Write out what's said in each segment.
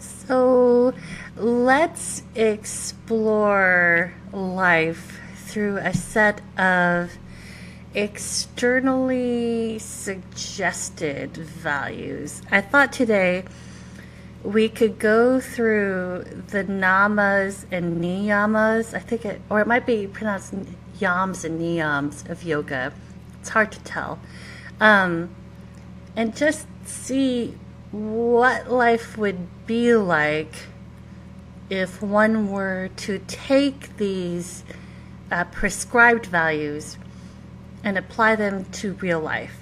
So let's explore life through a set of externally suggested values. I thought today we could go through the namas and niyamas. I think it, or it might be pronounced yams and niyams of yoga. It's hard to tell. And just see what life would be like if one were to take these prescribed values and apply them to real life.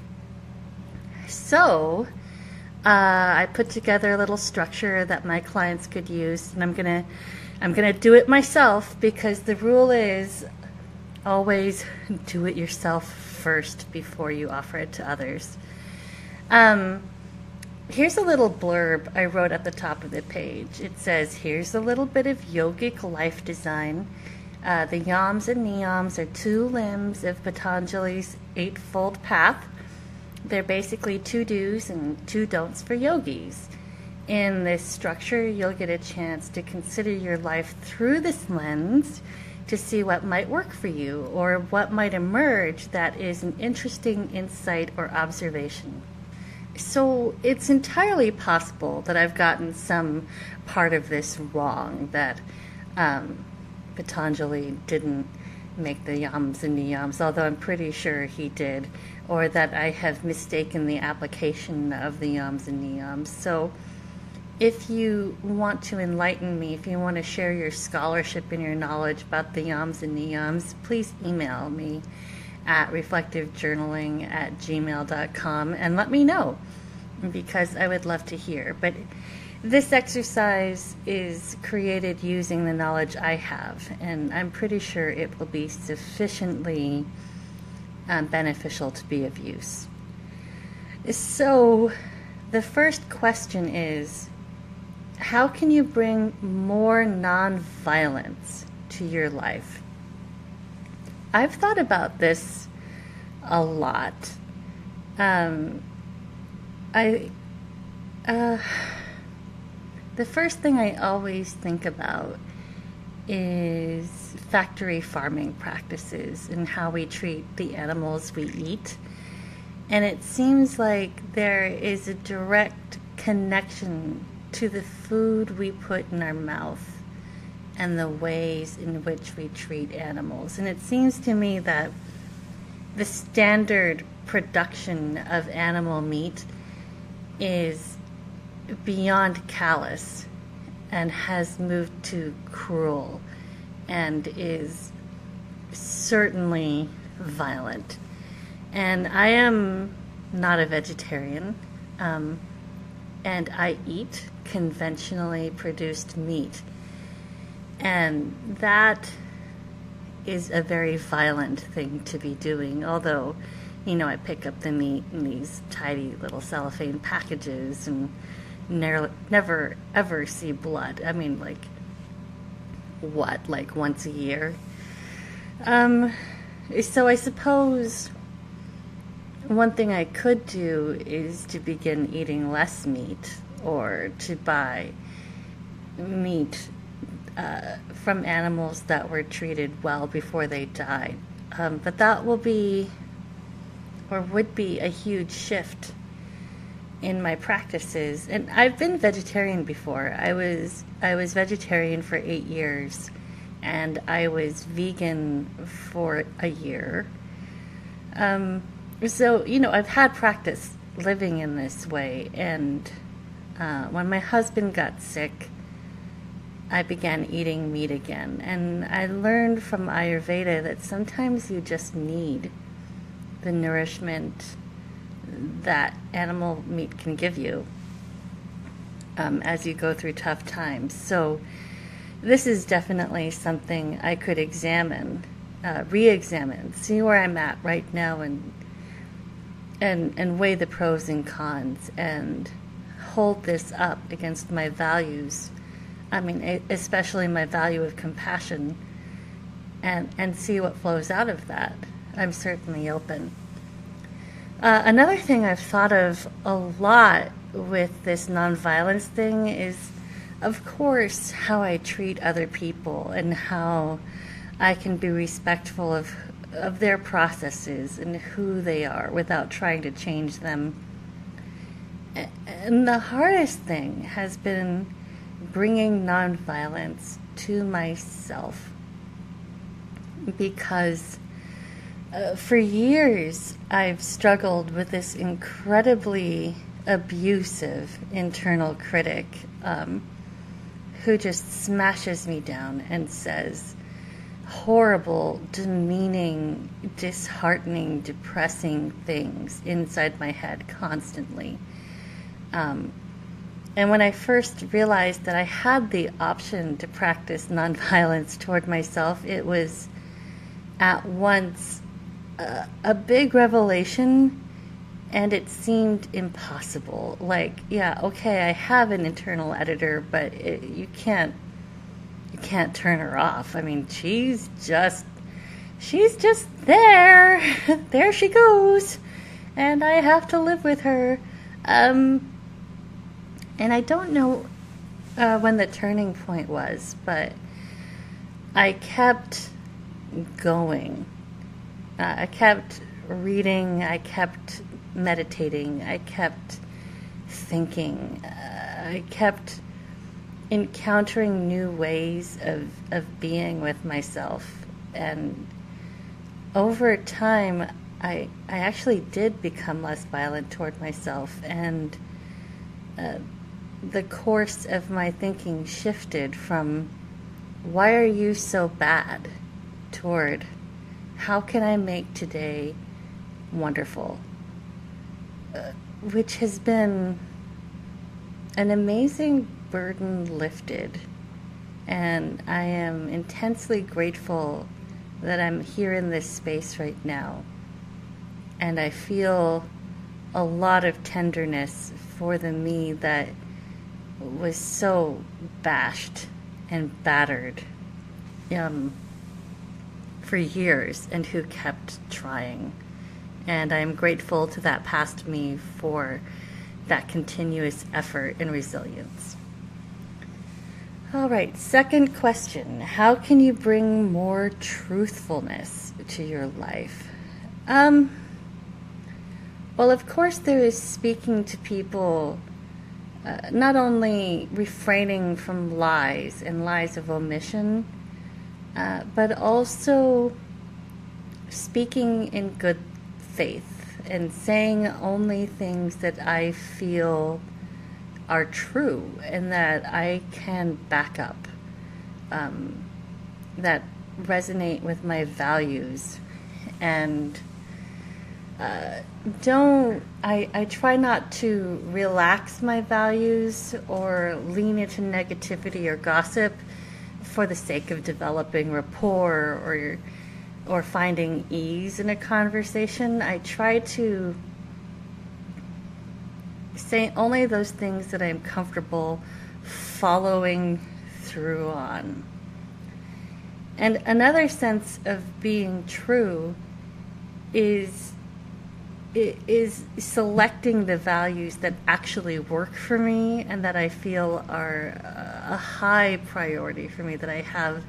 So I put together a little structure that my clients could use, and I'm gonna do it myself, because the rule is always do it yourself first before you offer it to others. Here's a little blurb I wrote at the top of the page. It says, here's a little bit of yogic life design. The yams and niyams are two limbs of Patanjali's eightfold path. They're basically two do's and two don'ts for yogis. In this structure, you'll get a chance to consider your life through this lens to see what might work for you or what might emerge that is an interesting insight or observation. So it's entirely possible that I've gotten some part of this wrong, that Patanjali didn't make the yams and niyams, although I'm pretty sure he did, or that I have mistaken the application of the yams and niyams. So if you want to enlighten me, if you want to share your scholarship and your knowledge about the yams and niyams, please email me at reflectivejournaling@gmail.com and let me know, because I would love to hear. But this exercise is created using the knowledge I have, and I'm pretty sure it will be sufficiently beneficial to be of use. So the first question is, how can you bring more nonviolence to your life? I've thought about this a lot. The first thing I always think about is factory farming practices and how we treat the animals we eat. And it seems like there is a direct connection to the food we put in our mouth and the ways in which we treat animals. And it seems to me that the standard production of animal meat is beyond callous and has moved to cruel and is certainly violent. And I am not a vegetarian, and I eat conventionally produced meat. And that is a very violent thing to be doing, although, I pick up the meat in these tidy little cellophane packages and never ever see blood. I mean, like once a year? So I suppose one thing I could do is to begin eating less meat, or to buy meat from animals that were treated well before they died. But that will be, or would be, a huge shift in my practices. And I've been vegetarian before. I was vegetarian for 8 years, and I was vegan for a year. So, I've had practice living in this way. And when my husband got sick, I began eating meat again. And I learned from Ayurveda that sometimes you just need the nourishment that animal meat can give you as you go through tough times. So this is definitely something I could examine, re-examine, see where I'm at right now, and weigh the pros and cons, and hold this up against my values. I mean, especially my value of compassion, and see what flows out of that. I'm certainly open. Another thing I've thought of a lot with this nonviolence thing is of course, how I treat other people and how I can be respectful of their processes and who they are without trying to change them. And the hardest thing has been bringing nonviolence to myself, because for years I've struggled with this incredibly abusive internal critic who just smashes me down and says horrible, demeaning, disheartening, depressing things inside my head constantly. And when I first realized that I had the option to practice nonviolence toward myself, it was at once a big revelation, and it seemed impossible. Like, yeah, okay, I have an internal editor, but you can't turn her off. I mean, she's just there. There she goes, and I have to live with her. And I don't know when the turning point was, but I kept going. I kept reading, I kept meditating, I kept thinking, I kept encountering new ways of being with myself. And over time, I actually did become less violent toward myself, and the course of my thinking shifted from why are you so bad toward how can I make today wonderful, which has been an amazing burden lifted. And I am intensely grateful that I'm here in this space right now. And I feel a lot of tenderness for the me that was so bashed and battered for years, and who kept trying. And I'm grateful to that past me for that continuous effort and resilience. All right, second question. How can you bring more truthfulness to your life? Well, of course, there is speaking to people, not only refraining from lies and lies of omission, but also speaking in good faith and saying only things that I feel are true and that I can back up, that resonate with my values. And I try not to relax my values or lean into negativity or gossip for the sake of developing rapport or finding ease in a conversation. I try to say only those things that I'm comfortable following through on. And another sense of being true is selecting the values that actually work for me and that I feel are a high priority for me, that I have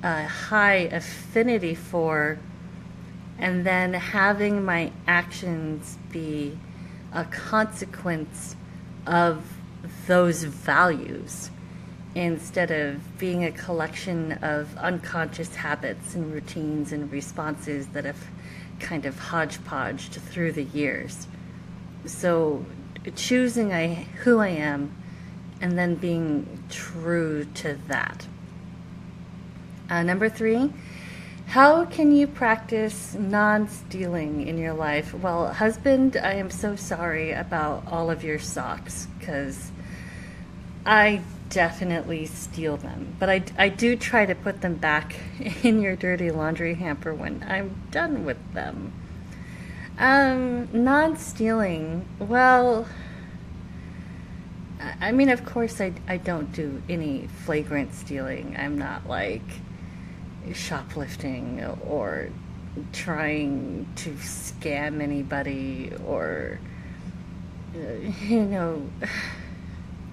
a high affinity for, and then having my actions be a consequence of those values instead of being a collection of unconscious habits and routines and responses that have kind of hodgepodged through the years. So choosing who I am and then being true to that. Number 3, how can you practice non-stealing in your life? Well, husband, I am so sorry about all of your socks, because I definitely steal them. But I do try to put them back in your dirty laundry hamper when I'm done with them. Non-stealing, well, I mean, of course, I don't do any flagrant stealing. I'm not like shoplifting or trying to scam anybody or,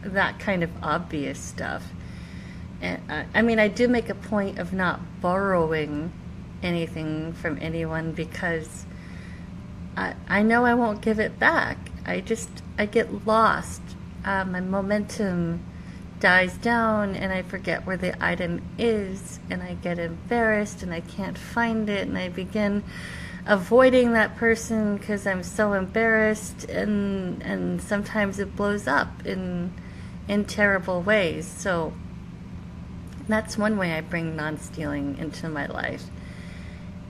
that kind of obvious stuff. And I mean, I do make a point of not borrowing anything from anyone because I know I won't give it back. I get lost. My momentum dies down and I forget where the item is and I get embarrassed and I can't find it and I begin avoiding that person because I'm so embarrassed, and sometimes it blows up in terrible ways. So that's one way I bring non-stealing into my life.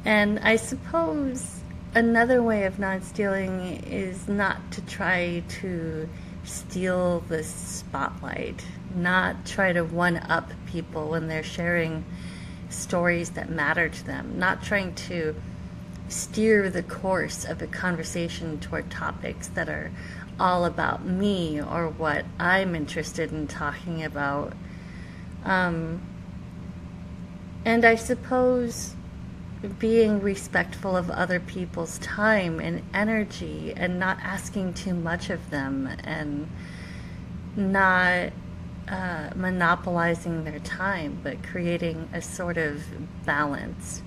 And I suppose another way of non-stealing is not to try to steal the spotlight, not try to one-up people when they're sharing stories that matter to them, not trying to steer the course of a conversation toward topics that are all about me or what I'm interested in talking about. And I suppose being respectful of other people's time and energy and not asking too much of them and not monopolizing their time, but creating a sort of balance.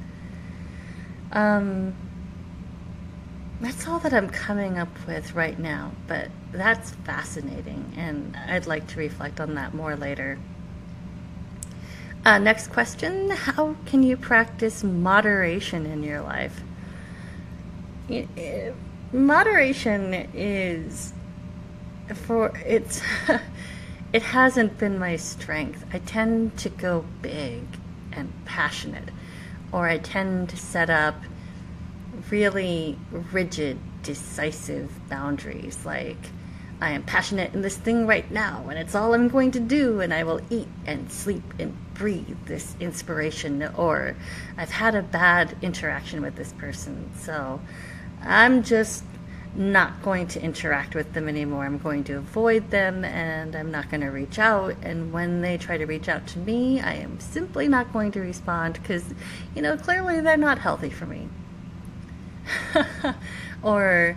That's all that I'm coming up with right now, but that's fascinating, and I'd like to reflect on that more later. Next question, how can you practice moderation in your life? Moderation is, it hasn't been my strength. I tend to go big and passionate, or I tend to set up really rigid, decisive boundaries, like I am passionate in this thing right now and it's all I'm going to do, and I will eat and sleep and breathe this inspiration, or I've had a bad interaction with this person, so I'm just not going to interact with them anymore. I'm going to avoid them and I'm not going to reach out, and when they try to reach out to me, I am simply not going to respond because, clearly they're not healthy for me. Or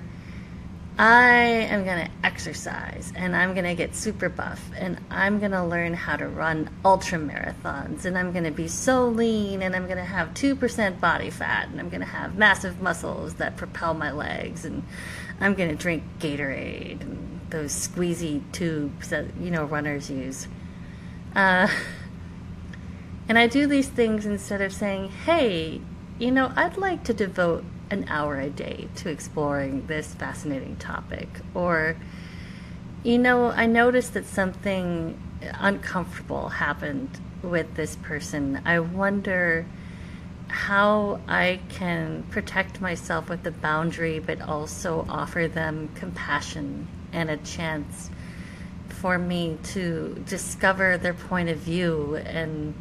I am going to exercise and I'm going to get super buff and I'm going to learn how to run ultra marathons and I'm going to be so lean and I'm going to have 2% body fat and I'm going to have massive muscles that propel my legs and I'm going to drink Gatorade and those squeezy tubes that, runners use. And I do these things instead of saying, hey, I'd like to devote an hour a day to exploring this fascinating topic. Or, I noticed that something uncomfortable happened with this person. I wonder how I can protect myself with the boundary, but also offer them compassion and a chance for me to discover their point of view and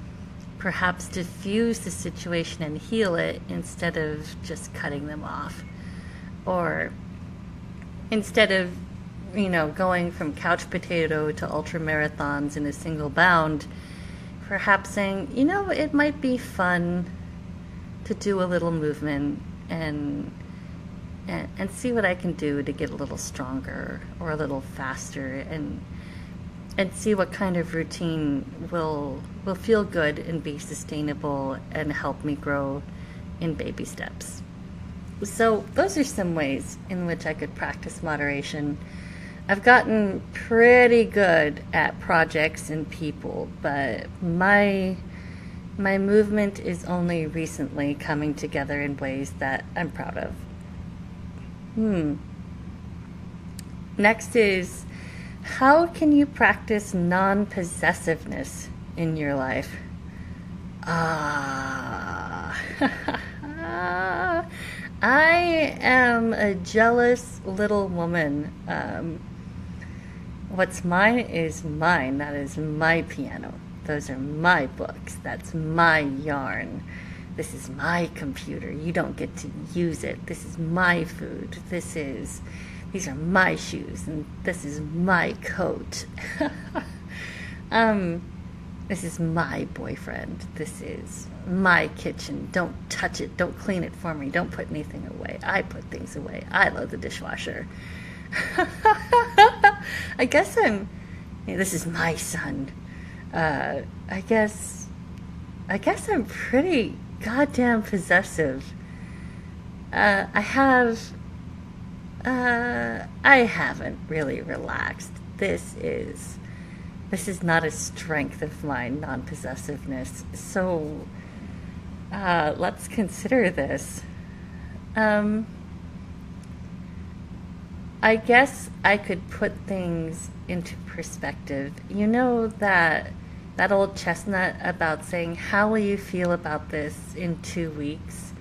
perhaps diffuse the situation and heal it instead of just cutting them off. Or instead of, going from couch potato to ultra marathons in a single bound, perhaps saying, it might be fun to do a little movement and see what I can do to get a little stronger or a little faster, and see what kind of routine will feel good and be sustainable and help me grow in baby steps. So those are some ways in which I could practice moderation. I've gotten pretty good at projects and people, but my movement is only recently coming together in ways that I'm proud of. Next is, how can you practice non-possessiveness in your life? I am a jealous little woman. What's mine is mine. That is my piano. Those are my books. That's my yarn. This is my computer. You don't get to use it. This is my food. These are my shoes, and this is my coat. This is my boyfriend. This is my kitchen. Don't touch it. Don't clean it for me. Don't put anything away. I put things away. I load the dishwasher. I guess I'm This is my son. Uh, I guess, I guess I'm pretty goddamn possessive. Uh, I have, I haven't really relaxed. This is not a strength of mine, non-possessiveness. So, let's consider this. Um, I guess I could put things into perspective. You know that old chestnut about saying, "How will you feel about this in 2 weeks?"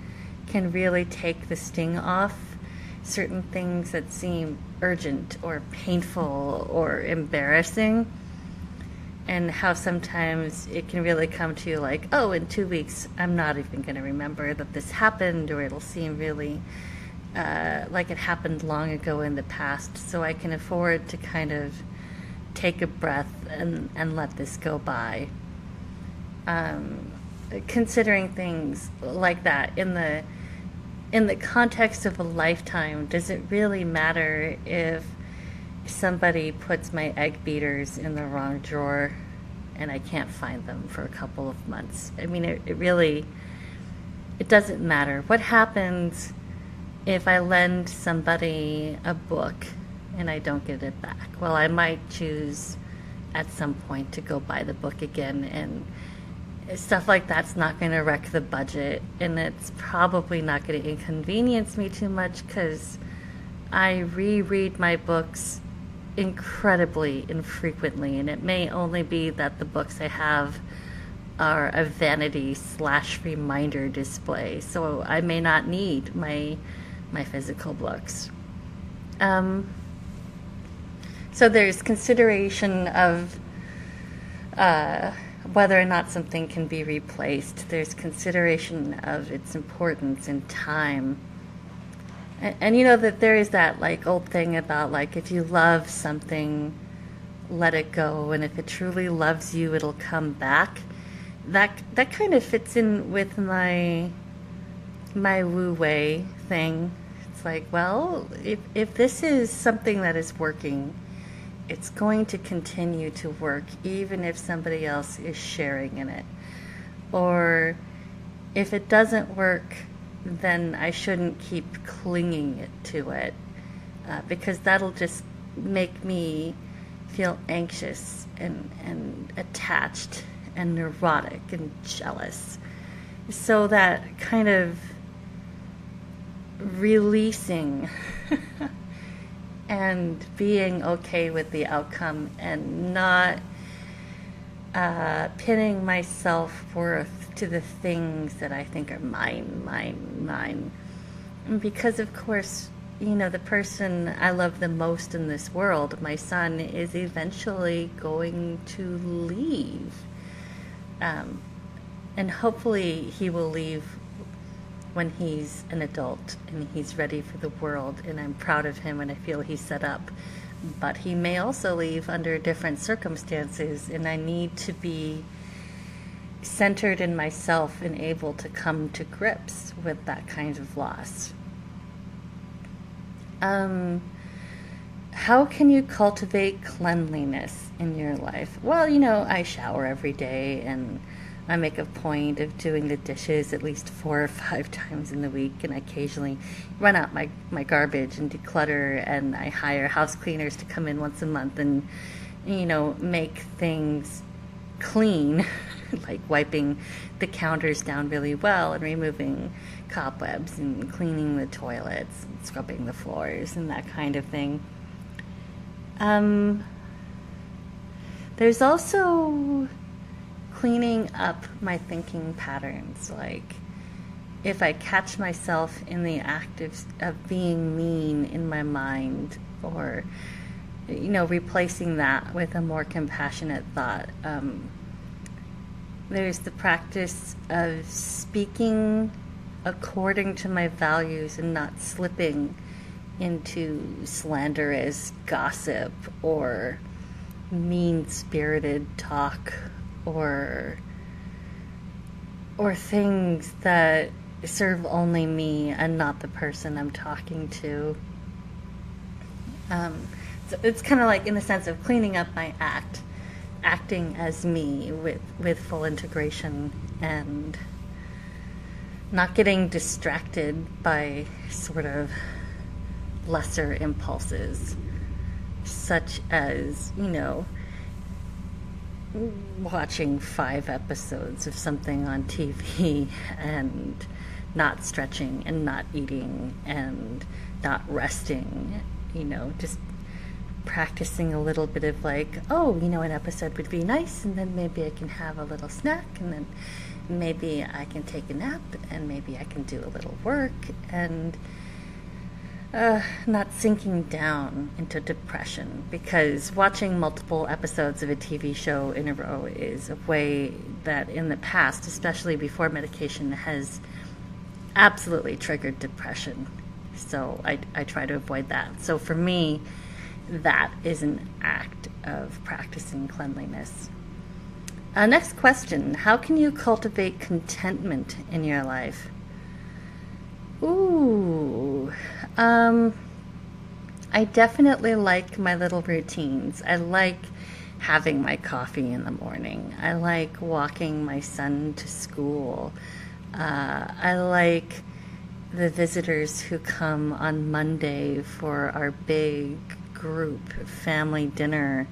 can really take the sting off certain things that seem urgent or painful or embarrassing, and how sometimes it can really come to you like, oh, in 2 weeks, I'm not even going to remember that this happened, or it'll seem really like it happened long ago in the past. So I can afford to kind of take a breath and let this go by. Um, Considering things like that in the context of a lifetime, does it really matter if somebody puts my egg beaters in the wrong drawer and I can't find them for a couple of months? I mean, it really, it doesn't matter. What happens if I lend somebody a book and I don't get it back? Well, I might choose at some point to go buy the book again, and stuff like that's not going to wreck the budget, and it's probably not going to inconvenience me too much because I reread my books incredibly infrequently, and it may only be that the books I have are a vanity slash reminder display, so I may not need my physical books. Um, so there's consideration of whether or not something can be replaced. There's consideration of its importance in time. And you know that there is that like old thing about like if you love something, let it go, and if it truly loves you, it'll come back. That kind of fits in with my Wu Wei thing. It's like, well, if this is something that is working, it's going to continue to work even if somebody else is sharing in it. Or if it doesn't work, then I shouldn't keep clinging to it, because that'll just make me feel anxious and attached and neurotic and jealous. So that kind of releasing and being okay with the outcome and not pinning my self-worth to the things that I think are mine. And because, of course, you know, the person I love the most in this world, my son, is eventually going to leave. And hopefully he will leave when he's an adult and he's ready for the world, and I'm proud of him and I feel he's set up. But he may also leave under different circumstances, and I need to be centered in myself and able to come to grips with that kind of loss. How can you cultivate cleanliness in your life? Well, you know, I shower every day, and I make a point of doing the dishes at least 4 or 5 times in the week, and I occasionally run out my garbage and declutter, and I hire house cleaners to come in once a month and, you know, make things clean, like wiping the counters down really well and removing cobwebs and cleaning the toilets and scrubbing the floors and that kind of thing. There's also cleaning up my thinking patterns. Like, if I catch myself in the act of being mean in my mind, or, you know, replacing that with a more compassionate thought. There's the practice of speaking according to my values and not slipping into slanderous gossip or mean-spirited talk or things that serve only me and not the person I'm talking to. So it's kind of like in the sense of cleaning up my act, acting as me with full integration and not getting distracted by sort of lesser impulses, such as, watching 5 episodes of something on TV and not stretching and not eating and not resting, just practicing a little bit of like, an episode would be nice, and then maybe I can have a little snack, and then maybe I can take a nap, and maybe I can do a little work, and not sinking down into depression, because watching multiple episodes of a TV show in a row is a way that in the past, especially before medication, has absolutely triggered depression. So I try to avoid that. So for me, that is an act of practicing cleanliness. Next question. How can you cultivate contentment in your life? Ooh. I definitely like my little routines. I like having my coffee in the morning. I like walking my son to school. I like the visitors who come on Monday for our big group family dinner.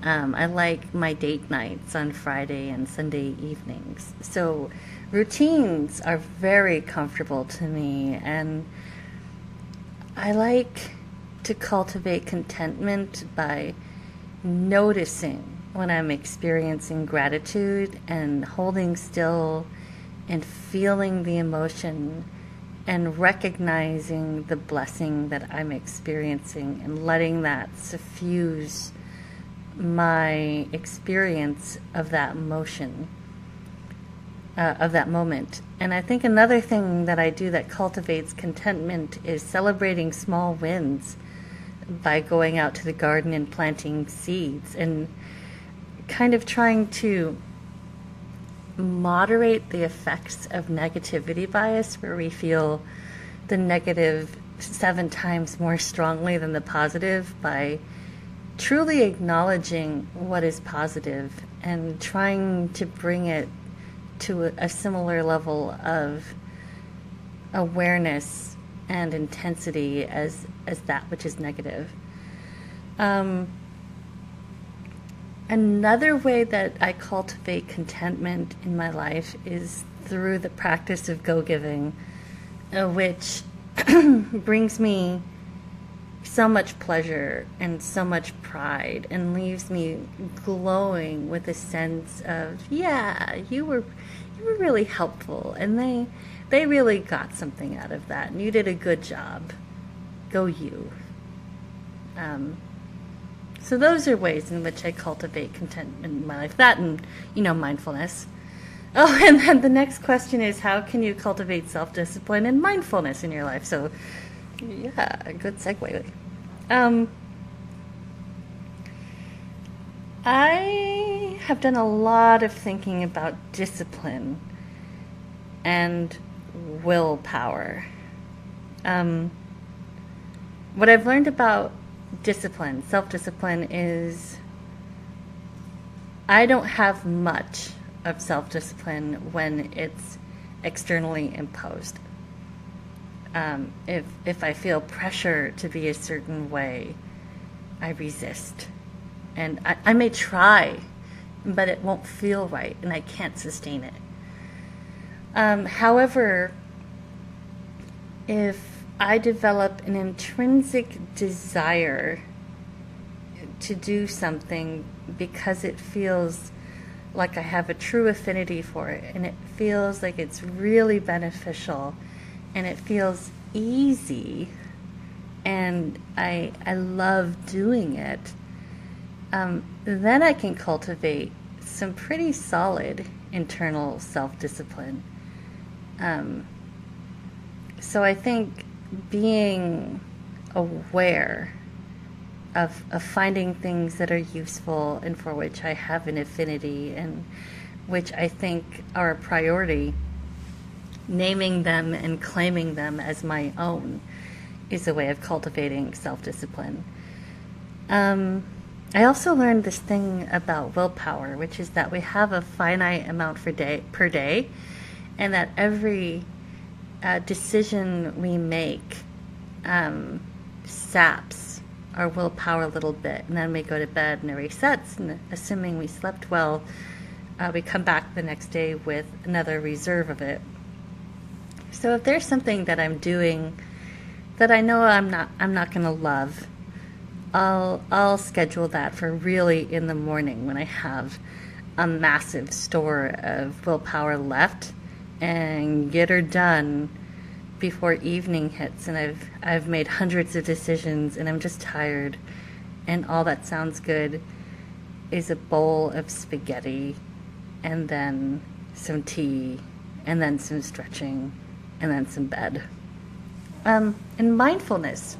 I like my date nights on Friday and Sunday evenings. So routines are very comfortable to me, and I like to cultivate contentment by noticing when I'm experiencing gratitude and holding still and feeling the emotion and recognizing the blessing that I'm experiencing and letting that suffuse my experience of that emotion, of that moment. And I think another thing that I do that cultivates contentment is celebrating small wins by going out to the garden and planting seeds and kind of trying to moderate the effects of negativity bias, where we feel the negative 7 times more strongly than the positive, by truly acknowledging what is positive and trying to bring it to a similar level of awareness and intensity as that which is negative. Another way that I cultivate contentment in my life is through the practice of go-giving, which brings me so much pleasure and so much pride and leaves me glowing with a sense of, yeah, you were really helpful, and they really got something out of that, and you did a good job. Go you. So those are ways in which I cultivate contentment in my life. That and, mindfulness. Oh, and then the next question is, how can you cultivate self-discipline and mindfulness in your life? So, yeah, a good segue. I have done a lot of thinking about discipline and willpower. What I've learned about discipline, self-discipline, is I don't have much of self-discipline when it's externally imposed. If I feel pressure to be a certain way, I resist. And I may try, but it won't feel right, and I can't sustain it. However, if I develop an intrinsic desire to do something because it feels like I have a true affinity for it, and it feels like it's really beneficial, and it feels easy, and I love doing it, then I can cultivate some pretty solid internal self-discipline. So I think being aware of finding things that are useful and for which I have an affinity and which I think are a priority, naming them and claiming them as my own, is a way of cultivating self-discipline. I also learned this thing about willpower, which is that we have a finite amount per day, and that every decision we make saps our willpower a little bit, and then we go to bed and it resets, and assuming we slept well, we come back the next day with another reserve of it. So if there's something that I'm doing that I know I'm not going to love, I'll schedule that for really in the morning when I have a massive store of willpower left, and get her done before evening hits, and I've made hundreds of decisions and I'm just tired, and all that sounds good is a bowl of spaghetti and then some tea and then some stretching and then some bed. And mindfulness.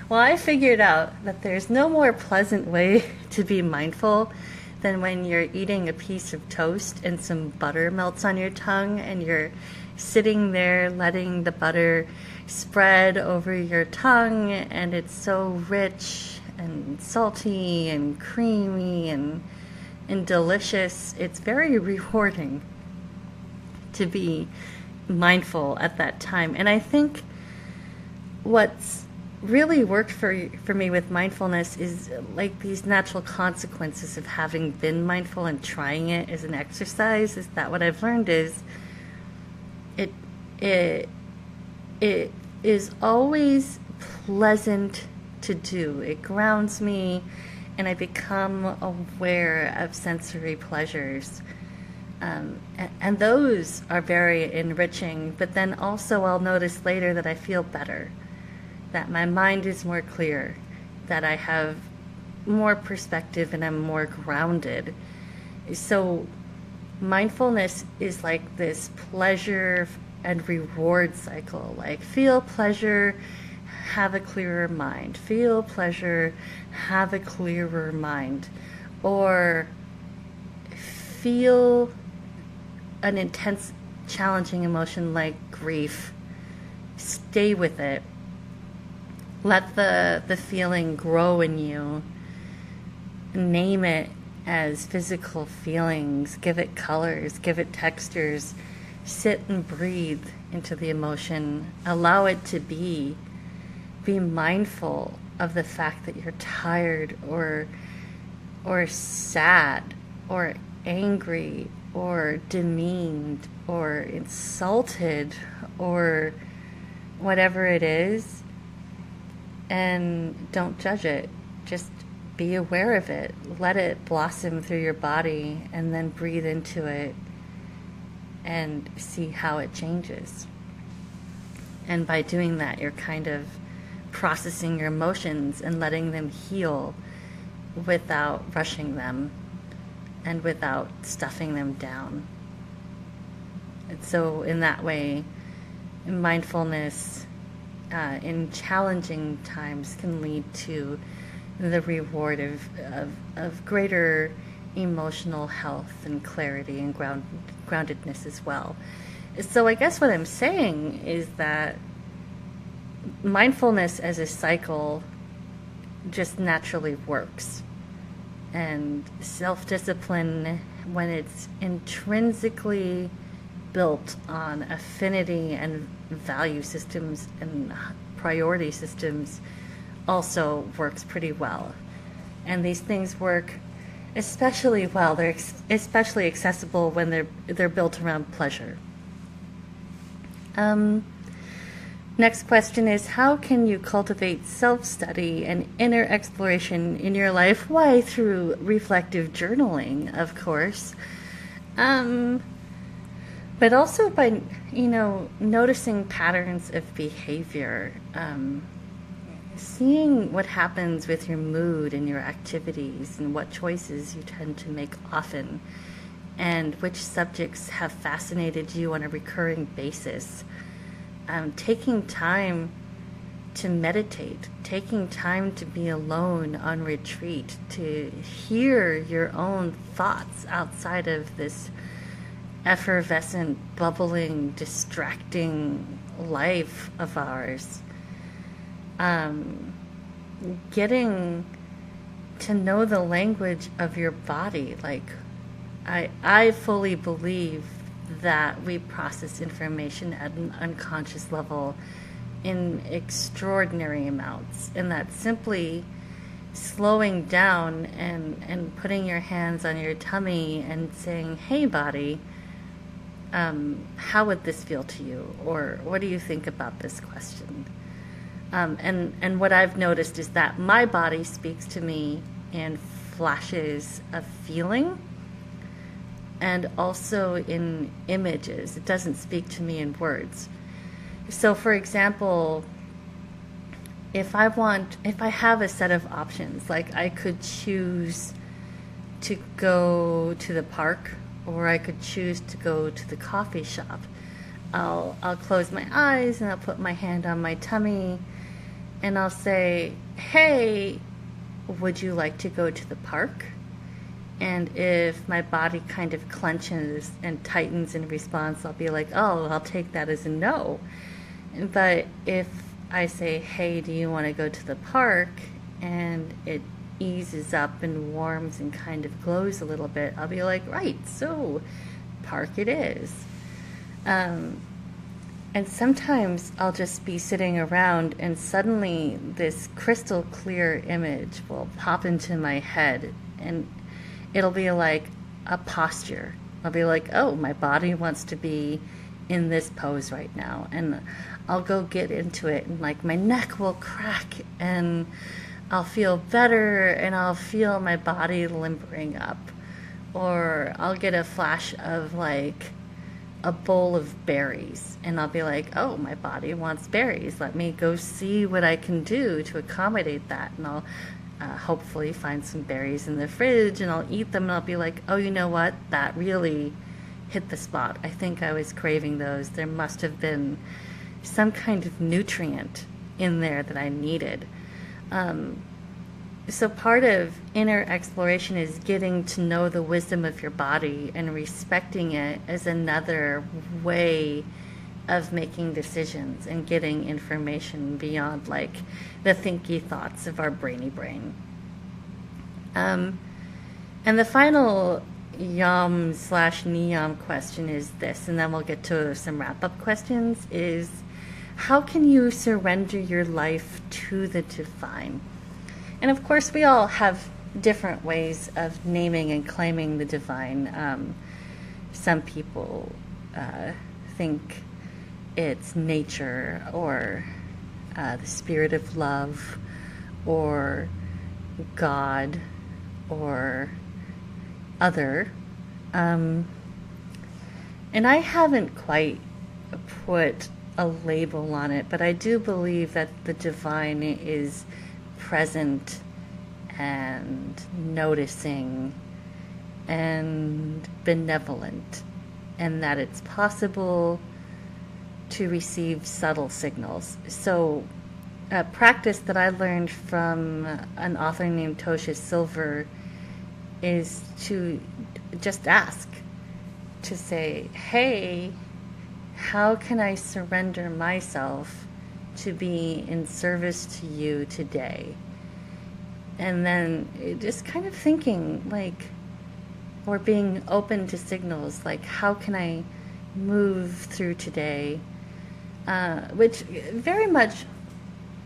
Well, I figured out that there's no more pleasant way to be mindful than when you're eating a piece of toast and some butter melts on your tongue, and you're sitting there letting the butter spread over your tongue, and it's so rich and salty and creamy and delicious. It's very rewarding to be mindful at that time. And I think what's really worked for me with mindfulness is like these natural consequences of having been mindful and trying it as an exercise. Is that what I've learned is it is always pleasant to do. It grounds me, and I become aware of sensory pleasures. And those are very enriching, but then also I'll notice later that I feel better, that my mind is more clear, that I have more perspective and I'm more grounded. So mindfulness is like this pleasure and reward cycle. Like, feel pleasure, have a clearer mind. Feel pleasure, have a clearer mind. Or feel an intense, challenging emotion like grief. Stay with it. Let the feeling grow in you. Name it as physical feelings. Give it colors. Give it textures. Sit and breathe into the emotion. Allow it to be. Be mindful of the fact that you're tired or sad or angry or demeaned or insulted or whatever it is. And don't judge it. Just be aware of it. Let it blossom through your body, and then breathe into it and see how it changes. And by doing that, you're kind of processing your emotions and letting them heal without rushing them and without stuffing them down. And so in that way, mindfulness in challenging times can lead to the reward of greater emotional health and clarity and groundedness as well. So I guess what I'm saying is that mindfulness as a cycle just naturally works. And self-discipline, when it's intrinsically built on affinity and value systems and priority systems, also works pretty well. And these things work especially well. They're especially accessible when they're built around pleasure. Next question is, how can you cultivate self-study and inner exploration in your life? Why, through reflective journaling, of course. But also by, noticing patterns of behavior, seeing what happens with your mood and your activities and what choices you tend to make often, and which subjects have fascinated you on a recurring basis. Taking time to meditate, taking time to be alone on retreat, to hear your own thoughts outside of this effervescent, bubbling, distracting life of ours. getting to know the language of your body. Like, I fully believe that we process information at an unconscious level in extraordinary amounts, and that simply slowing down and putting your hands on your tummy and saying, hey body, how would this feel to you, or what do you think about this question? And what I've noticed is that my body speaks to me in flashes of feeling and also in images. It doesn't speak to me in words. So for example, if I have a set of options, like I could choose to go to the park, or I could choose to go to the coffee shop. I'll close my eyes and I'll put my hand on my tummy and I'll say, hey, would you like to go to the park? And if my body kind of clenches and tightens in response, I'll be like, oh, I'll take that as a no. But if I say, hey, do you want to go to the park? And it eases up and warms and kind of glows a little bit, I'll be like, right, so park it is. And sometimes I'll just be sitting around and suddenly this crystal clear image will pop into my head, and it'll be like a posture. I'll be like, oh, my body wants to be in this pose right now. And I'll go get into it, and like my neck will crack and I'll feel better and I'll feel my body limbering up. Or I'll get a flash of like a bowl of berries and I'll be like, oh, my body wants berries. Let me go see what I can do to accommodate that. And I'll hopefully find some berries in the fridge and I'll eat them and I'll be like, oh, you know what? That really hit the spot. I think I was craving those. There must have been some kind of nutrient in there that I needed. So part of inner exploration is getting to know the wisdom of your body and respecting it as another way of making decisions and getting information beyond like the thinky thoughts of our brainy brain. And the final yam/niyam question is this, and then we'll get to some wrap-up questions, is how can you surrender your life to the divine? And of course, we all have different ways of naming and claiming the divine. Some people think it's nature, or the spirit of love, or God, or other. And I haven't quite put a label on it, but I do believe that the divine is present and noticing and benevolent, and that it's possible to receive subtle signals. So a practice that I learned from an author named Tosha Silver is to just ask, to say, hey, how can I surrender myself to be in service to you today? And then just kind of thinking like, or being open to signals like, how can I move through today? Which very much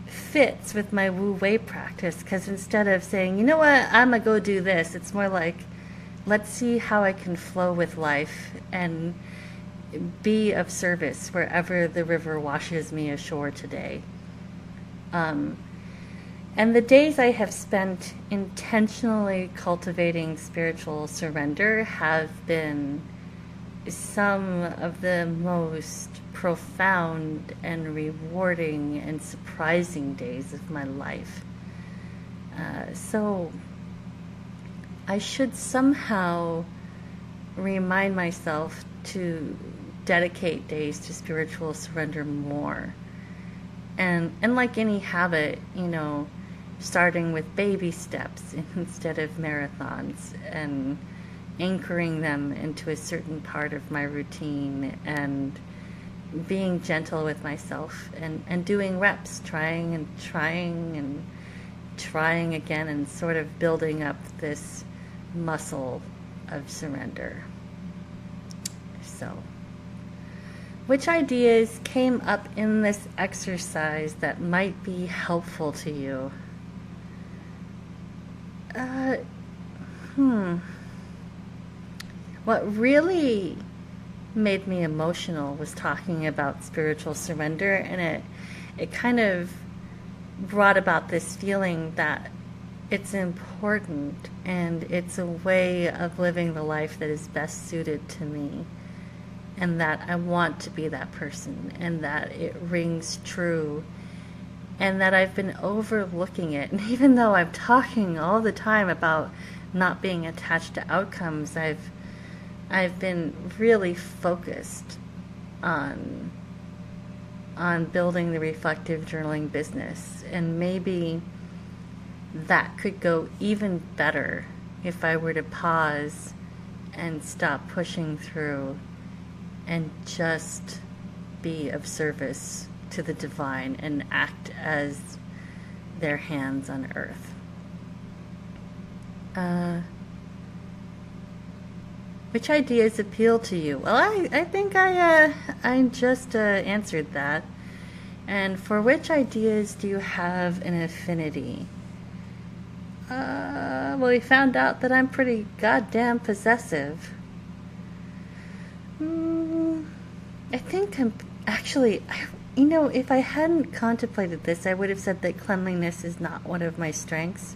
fits with my Wu Wei practice, because instead of saying, you know what, I'm gonna go do this, it's more like, let's see how I can flow with life and be of service wherever the river washes me ashore today. And the days I have spent intentionally cultivating spiritual surrender have been some of the most profound and rewarding and surprising days of my life. So I should somehow remind myself to dedicate days to spiritual surrender more. And like any habit, you know, starting with baby steps instead of marathons, and anchoring them into a certain part of my routine, and being gentle with myself, and doing reps, trying and trying again and sort of building up this muscle of surrender. So, which ideas came up in this exercise that might be helpful to you? What really made me emotional was talking about spiritual surrender, and it kind of brought about this feeling that it's important and it's a way of living the life that is best suited to me, and that I want to be that person, and that it rings true, and that I've been overlooking it. And even though I'm talking all the time about not being attached to outcomes, I've been really focused on building the reflective journaling business, and maybe that could go even better if I were to pause and stop pushing through and just be of service to the divine and act as their hands on earth. Which ideas appeal to you? Well, I think I just answered that. And for which ideas do you have an affinity? Well, we found out that I'm pretty goddamn possessive. I think I'm actually, if I hadn't contemplated this, I would have said that cleanliness is not one of my strengths.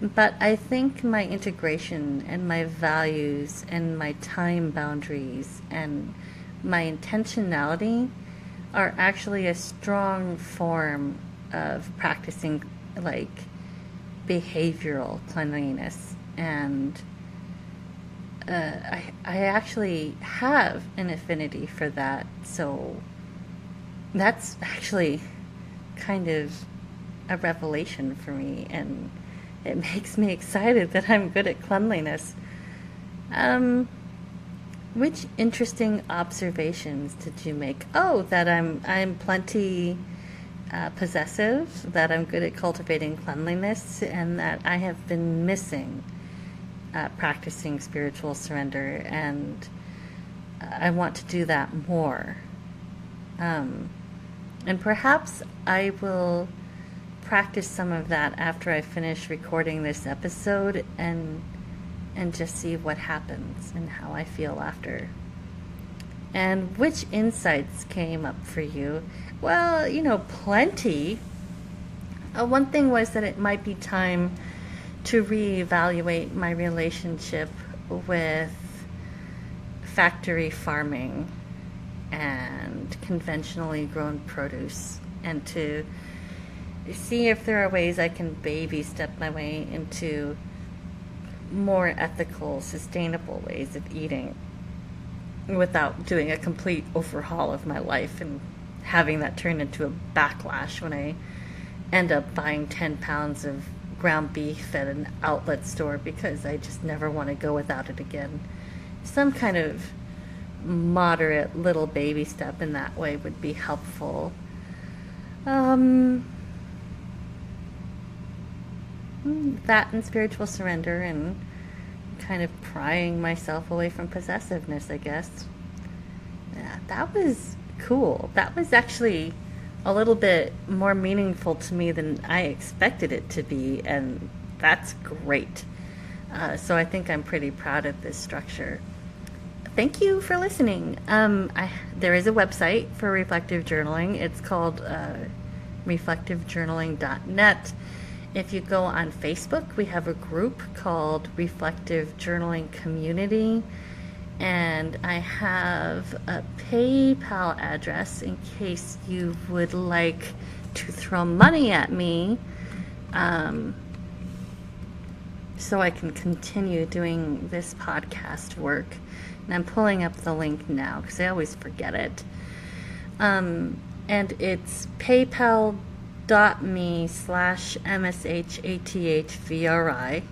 But I think my integration and my values and my time boundaries and my intentionality are actually a strong form of practicing, like, behavioral cleanliness. And I actually have an affinity for that. So that's actually kind of a revelation for me, and it makes me excited that I'm good at cleanliness. Which interesting observations did you make? Oh, that I'm plenty possessive, that I'm good at cultivating cleanliness, and that I have been missing practicing spiritual surrender, and I want to do that more. And perhaps I will practice some of that after I finish recording this episode, and just see what happens and how I feel after. And which insights came up for you? Well, plenty. One thing was that it might be time to reevaluate my relationship with factory farming and conventionally grown produce, and to see if there are ways I can baby step my way into more ethical, sustainable ways of eating without doing a complete overhaul of my life and having that turn into a backlash when I end up buying 10 pounds of ground beef at an outlet store because I just never want to go without it again. Some kind of moderate little baby step in that way would be helpful. That and spiritual surrender, and kind of prying myself away from possessiveness, I guess. Yeah, that was cool. That was actually a little bit more meaningful to me than I expected it to be, and that's great. So I think I'm pretty proud of this structure. Thank you for listening. There is a website for reflective journaling. It's called reflectivejournaling.net. If you go on Facebook, we have a group called Reflective Journaling Community, and I have a PayPal address in case you would like to throw money at me, so I can continue doing this podcast work. And I'm pulling up the link now because I always forget it. And it's paypal.me/mshathvri.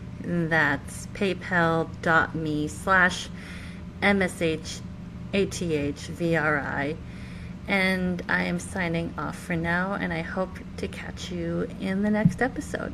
That's paypal.me/mshathvri. And I am signing off for now, and I hope to catch you in the next episode.